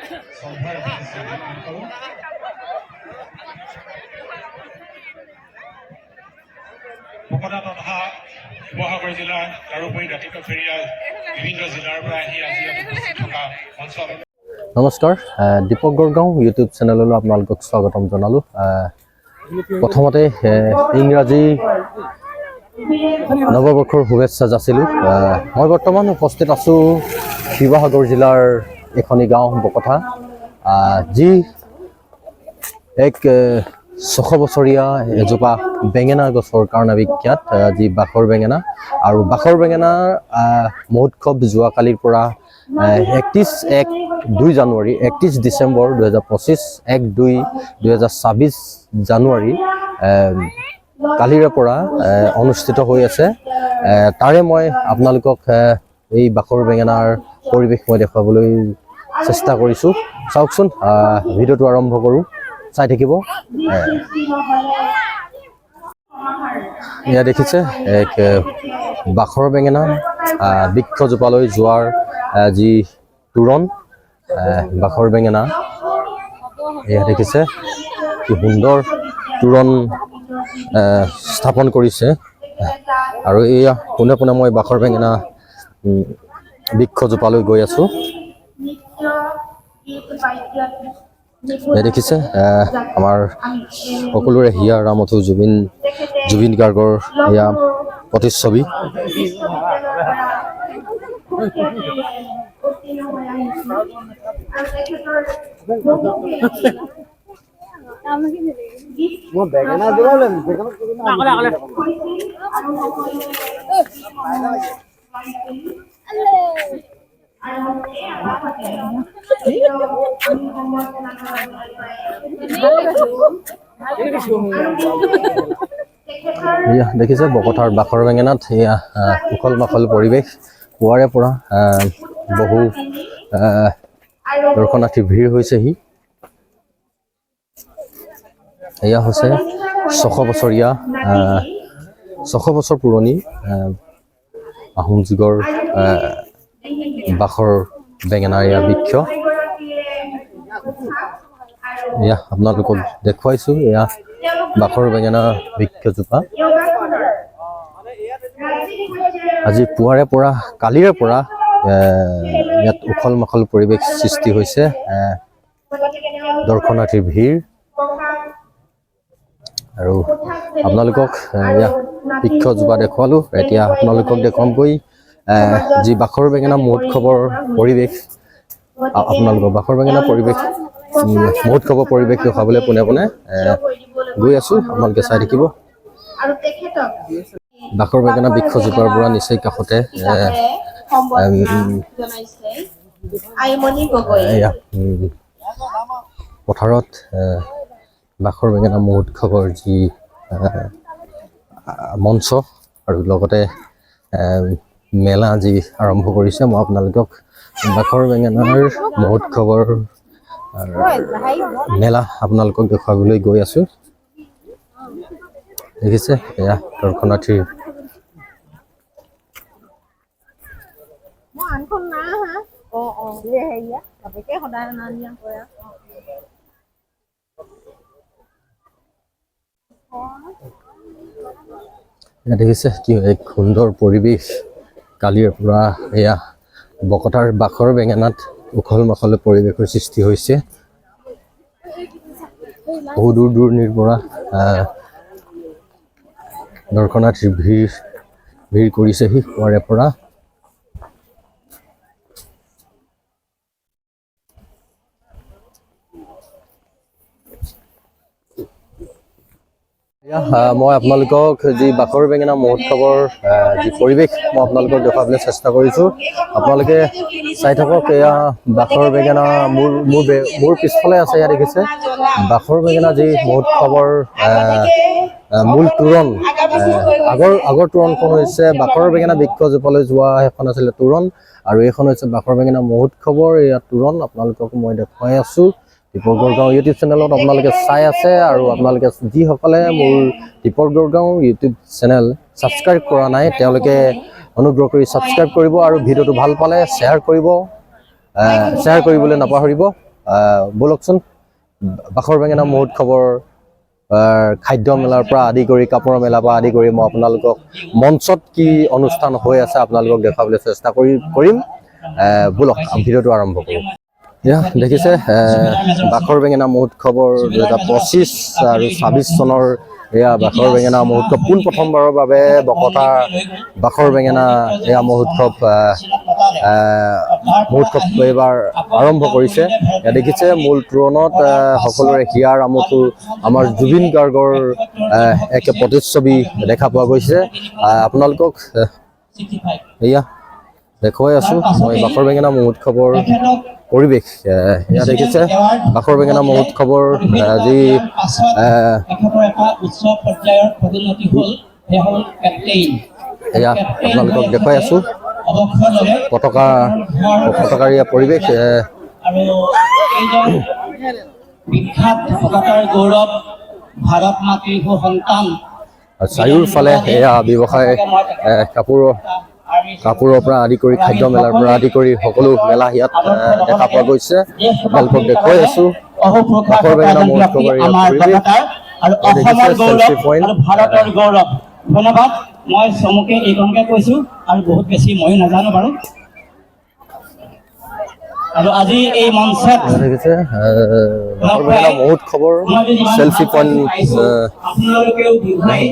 ভকতা তথা শিৱসাগৰ জিলাৰ তাৰোপৰি দাঁতিকা ফেৰিয়াল বিভিন্ন জিলাৰ পৰা আহি আজি থকা অঞ্চল। নমস্কাৰ, দীপক গড়গাঁও ইউটিউব চেনেললৈ আপোনালোকক স্বাগতম জনালোঁ। প্ৰথমতে ইংৰাজী নৱবৰ্ষৰ শুভেচ্ছা যাচিলোঁ। মই বৰ্তমান উপস্থিত আছোঁ শিৱসাগৰ জিলাৰ এখনি গাঁও বকথা, যি এক 600 বছৰীয়া এজোপা বেঙেনা গছৰ কাৰণে বিখ্যাত, যি বাখৰ বেঙেনা। আৰু বাখৰ বেঙেনাৰ মহোৎসৱ যোৱাকালিৰ পৰা 31 জানুৱাৰী 31 ডিচেম্বৰ 2025, 1-2-2026 জানুৱাৰী কালিৰে পৰা অনুষ্ঠিত হৈ আছে। তাৰে মই আপোনালোকক এই বাখৰ বেঙেনাৰ পৰিৱেশ মই দেখুৱাবলৈ চেষ্টা কৰিছোঁ। চাওকচোন, ভিডিঅ'টো আৰম্ভ কৰোঁ, চাই থাকিব। এয়া দেখিছে এক বাখৰ বেঙেনা বৃক্ষজোপালৈ যোৱাৰ যি তোৰণ, বাখৰ বেঙেনা এয়া দেখিছে কি সুন্দৰ তোৰণ স্থাপন কৰিছে। আৰু এয়া পোনে পোনে মই বাখৰ বেঙেনা বৃক্ষজোপালৈ গৈ আছোঁ। দেখিছে আমাৰ সকলোৰে হিয়াৰ ৰামথু জুবিন গাৰ্গৰ এয়া প্ৰতিচ্ছবি। এয়া দেখিছে বকথাৰ বাখৰ বেঙেনাত এয়া উখল মাখল পৰিৱেশ। পুৱাৰে পৰা বহু দৰ্শনাৰ্থী ভিৰ হৈছেহি। এয়া হৈছে 600 বছৰ পুৰণি আহোম যুগৰ বাখৰ বেঙেনাৰ এয়া বৃক্ষ। এয়া আপোনালোকক দেখুৱাইছোঁ, এয়া বাখৰ বেঙেনা বৃক্ষজোপা। আজি পুৱাৰে পৰা কালিৰে পৰা ইয়াত উখল মাখল পৰিৱেশ সৃষ্টি হৈছে, দৰ্শনাৰ্থীৰ ভিৰ। আৰু আপোনালোকক এয়া বৃক্ষজোপা দেখুৱালোঁ। এতিয়া আপোনালোকক দেখুৱামগৈ যি বাখৰ বেঙেনা মহোৎসৱৰ পৰিৱেশ, আপোনালোকৰ বাখৰ বেঙেনা মহোৎসৱৰ পৰিৱেশ দেখুৱাবলৈ পোনে পোনে গৈ আছোঁ। আপোনালোকে চাই থাকিব। বাখৰ বেঙেনা বৃক্ষজোপাৰ পৰা নিচেই কাষতে পথাৰত বাখৰ বেঙেনা মহোৎসৱৰ যি মঞ্চ আৰু লগতে মেলা যি আৰম্ভ কৰিছে, মই আপোনালোকক বাখৰ বেঙেনাৰ মহোৎসৱৰ মেলা আপোনালোকক দেখুৱাবলৈ গৈ আছোঁ। দেখিছে এয়া দৰ্শনাৰ্থীৰ দেখিছে কি এক সুন্দৰ পৰিৱেশ। কালিৰ পৰা এয়া বকথাৰ বাখৰ বেঙেনাত উখল মাখল পৰিৱেশৰ সৃষ্টি হৈছে। বহু দূৰ দূৰণিৰ পৰা দৰ্শনাৰ্থীৰ ভিৰ কৰিছেহি পুৱাৰে পৰা। মই আপোনালোকক যি বাখৰ বেঙেনা মহোৎসৱৰ যি পৰিৱেশ মই আপোনালোকক দেখুৱাবলৈ চেষ্টা কৰিছোঁ। আপোনালোকে চাই থাকক। এয়া বাখৰ বেঙেনা মোৰ পিছফালে আছে, এয়া দেখিছে বাখৰ বেঙেনা যি মহোৎসৱৰ মূল তোৰণ। আগৰ তোৰণখন হৈছে বাখৰ বেঙেনা বৃক্ষজোপালৈ যোৱা এখন আছিলে তোৰণ, আৰু এইখন হৈছে বাখৰ বেঙেনা মহোৎসৱৰ এয়া তোৰণ। আপোনালোকক মই দেখুৱাই আছোঁ। দীপক গড়গাঁও ইউটিউব চেনেলত আপোনালোকে চাই আছে, আৰু আপোনালোকে যিসকলে মোৰ Deepak Gargaon YouTube channel subscribe কৰা নাই তেওঁলোকে অনুগ্ৰহ কৰি ছাবস্ক্ৰাইব কৰিব, আৰু ভিডিঅ'টো ভাল পালে শ্বেয়াৰ কৰিবলৈ নাপাহৰিব। বলকচোন বাখৰ বেঙেনা মহোৎসৱৰ খাদ্য মেলাৰ পৰা আদি কৰি কাপোৰৰ মেলাৰ পৰা আদি কৰি মই আপোনালোকক মঞ্চত কি অনুষ্ঠান হৈ আছে আপোনালোকক দেখাবলৈ চেষ্টা কৰিম বলক ভিডিঅ'টো আৰম্ভ কৰোঁ এয়া দেখিছে বাখৰ বেঙেনা মহোৎসৱৰ 2025 আৰু 26 চনৰ এয়া বাখৰ বেঙেনা মহোৎসৱ পোনপ্ৰথমবাৰৰ বাবে বকতা বাখৰ বেঙেনা এয়া মহোৎসৱ এইবাৰ আৰম্ভ কৰিছে দেখিছে মূল তোৰণত সকলোৰে হিয়াৰ আমঠু আমাৰ জুবিন গাৰ্গৰ এক প্ৰতিচ্ছবি দেখা পোৱা গৈছে আপোনালোকক এয়া দেখুৱাই আছো মই বাখৰ বেঙেনা মহোৎসৱৰ পৰিৱেশ এয়া দেখিছে বাখৰ বেঙেনা মহোৎসৱৰ যি উৎসৱ পৰ্যায়ৰ পদোন্নতি হ'ল এয়া আপোনালোকক দেখুৱাই আছো পতাকাৰীয়া পৰিৱেশ আৰু এইজন বিখ্যাত ভকতৰ গৌৰৱ ভাৰত মাতৃৰ সন্তান চাৰিওফালে এয়া ব্যৱসায় কাপোৰৰ পৰা আদি কৰি খাদ্য মেলাৰ পৰা আদি কৰি সকলো মেলা ইয়াত দেখা পোৱা গৈছে আপোনালোকক দেখুৱাই আছো বাখৰ বেঙেনা মহোৎসৱৰ এয়া পৰিৱেশ আৰু অসমৰ গৌৰৱ আৰু ভাৰতৰ গৌৰৱ ধন্যবাদ মই চমুকে এইকণকে কৈছো আৰু বহুত বেছি ময়ো নাজানো বাৰু আৰু আজি এই মঞ্চত দেখিছে বাখৰ বেঙেনা মহোৎসৱৰ চেলফি পইণ্ট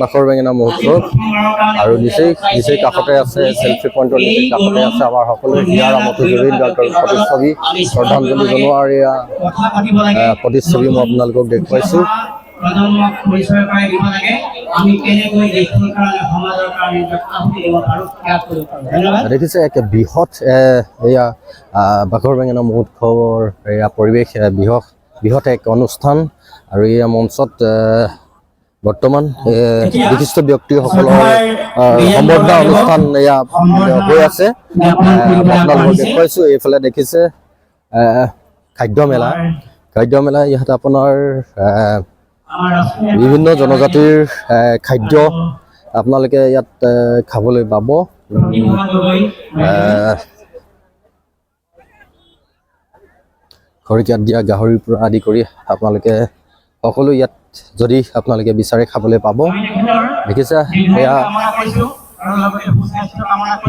বাখৰ বেঙেনা মহোৎসৱ আৰু নিচেই কাষতে আছে চেলফি পইণ্টৰ নিচেই কাষতে আছে আমাৰ সকলোৰে হিয়াৰ আমঠু জুবিন গাৰ্গৰ প্ৰতিচ্ছবি শ্ৰদ্ধাঞ্জলি জনোৱাৰ এয়া প্ৰতিচ্ছবি মই আপোনালোকক দেখুৱাইছোঁ প্ৰজন্মক পৰিচয় কৰাই দিব লাগে আমি কেনেকৈ দেশৰ কাৰণে সমাজৰ কাৰণে আহুতি দিব পাৰোঁ সেয়া কৰিব পাৰোঁ ধন্যবাদ দেখিছে এক বৃহৎ এয়া বাখৰ বেঙেনা মহোৎসৱৰ এয়া পৰিৱেশ বৃহৎ এক অনুষ্ঠান আৰু এয়া মঞ্চত বৰ্তমান বিশিষ্ট ব্যক্তিসকলৰ সম্বৰ্ধনা অনুষ্ঠান এয়া হৈ আছে আপোনালোকক দেখুৱাইছোঁ এইফালে দেখিছে খাদ্য মেলা ইয়াত আপোনাৰ বিভিন্ন জনজাতিৰ খাদ্য আপোনালোকে ইয়াত খাবলৈ পাব খৰিকাত দিয়া গাহৰিৰ পৰা আদি কৰি আপোনালোকে সকলো ইয়াত যদি আপোনালোকে বিচাৰে খাবলৈ পাব দেখিছে এয়া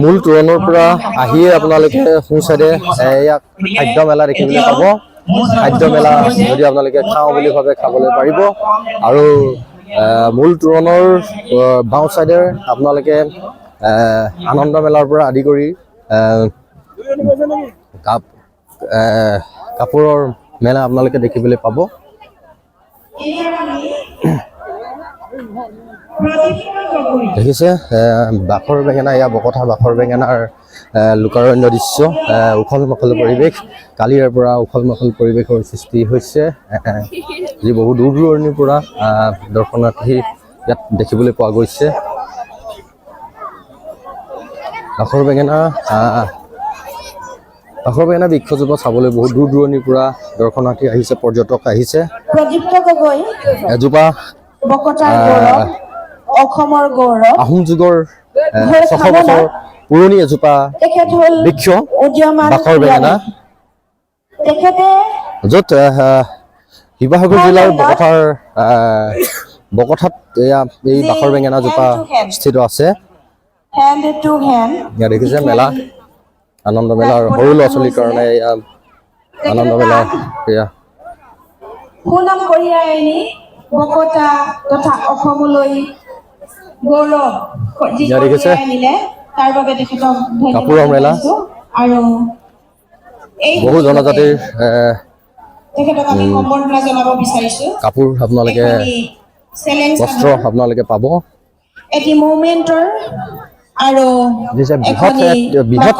মূল তোৰণৰ পৰা আহিয়ে আপোনালোকে সোঁ চাইডে এয়া খাদ্য মেলা দেখিবলৈ পাব খাদ্য মেলা যদি আপোনালোকে খাওঁ বুলি ভাবে খাবলৈ পাৰিব আৰু মূল তোৰণৰ বাওঁ চাইডে আপোনালোকে আনন্দ মেলাৰ পৰা আদি কৰি কাপোৰৰ মেলা আপোনালোকে দেখিবলৈ পাব দেখিছে বাখৰ বেঙেনা এয়া বকতা বাখৰ বেঙেনাৰ লোকাৰণ্য দৃশ্য উখল মাখল পৰিৱেশ কালিৰে পৰা উখল মাখল পৰিৱেশৰ সৃষ্টি হৈছে যি বহু দূৰ দূৰণিৰ পৰা দৰ্শনাৰ্থী ইয়াত দেখিবলৈ পোৱা গৈছে বাখৰ বেঙেনা বৃক্ষজোপা চাবলৈ বহুত দূৰ দূৰণিৰ পৰা দৰ্শনাৰ্থী আহিছে পৰ্যটক আহিছে এজোপা অসমৰ গৌৰৱ আহোম যুগৰ 600 বছৰ পুৰণি এজোপা বৃক্ষ বাখৰ বেঙেনা য'ত শিৱসাগৰ জিলাৰ বকথাত এয়া এই বাখৰ বেঙেনা জোপা স্থিত আছে ইয়াত দেখিছে মেলা আনন্দ মেলাৰ সৰু ল'ৰা ছোৱালীৰ কাৰণে এয়া আনন্দ মেলা এয়া সুনাম কঢ়িয়াই আনি বকতা তথা অসমলৈ গৌৰৱ ইয়াত দেখিছে আনিলে তাৰ বাবে তেখেতক কাপোৰৰ মেলা আৰু এই বহু জনজাতিৰ তেখেতক আমি সম্বৰ্ধনা জনাব বিচাৰিছো কাপোৰ আপোনালোকে বস্ত্ৰ আপোনালোকে পাব এটি মুভমেন্টৰ আৰু বৃহৎ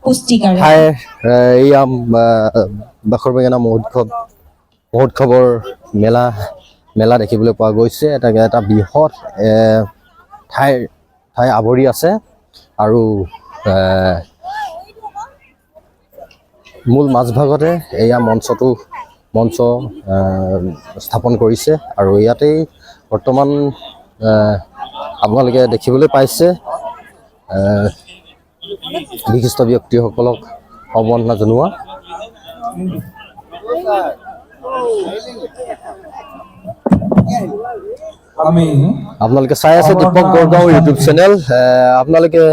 পুষ্টিকাৰ ঠাই এয়া বাখৰ বেঙেনা মহোৎসৱৰ মেলা দেখিবলৈ পোৱা গৈছে এটা বৃহৎ ঠাই আৱৰি আছে আৰু মূল মাজভাগতে এয়া মঞ্চ স্থাপন কৰিছে আৰু ইয়াতেই বৰ্তমান আপোনালোকে দেখিবলৈ পাইছে বিশিষ্ট ব্যক্তিসকলক সম্বৰ্ধনা জনোৱা আমি আপোনালোকে চাই আছে দীপক গড়গাঁও ইউটিউব চেনেল আপোনালোকে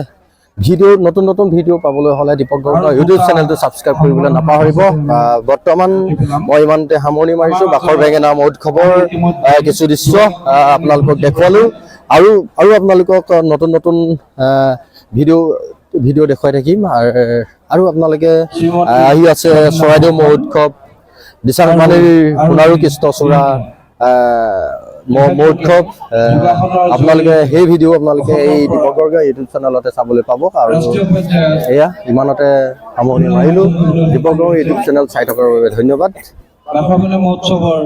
ভিডিঅ' নতুন নতুন ভিডিঅ' পাবলৈ হ'লে দীপক গড়গাঁও ইউটিউব চেনেলটো ছাবস্ক্ৰাইব কৰিবলৈ নাপাহৰিব বৰ্তমান মই ইমানতে সামৰণি মাৰিছোঁ বাখৰ বেঙেনা মহোৎসৱৰ কিছু দৃশ্য আপোনালোকক দেখুৱালোঁ আৰু আপোনালোকক নতুন নতুন ভিডিঅ' দেখুৱাই থাকিম আৰু আপোনালোকে আহি আছে চৰাইদেউ মহোৎসৱ দিচাংপানীৰ সোণাৰু কৃষ্ণচূড়া মহোৎসৱ আপোনালোকে সেই ভিডিঅ' আপোনালোকে এই দীপক গড়গাঁও ইউটিউব চেনেলতে চাবলৈ পাব আৰু এয়া ইমানতে সামৰণি মাৰিলোঁ দীপক গড়গাঁও ইউটিউব চেনেল চাই থকাৰ বাবে ধন্যবাদ বাখৰ বেঙেনা মহোৎসৱৰ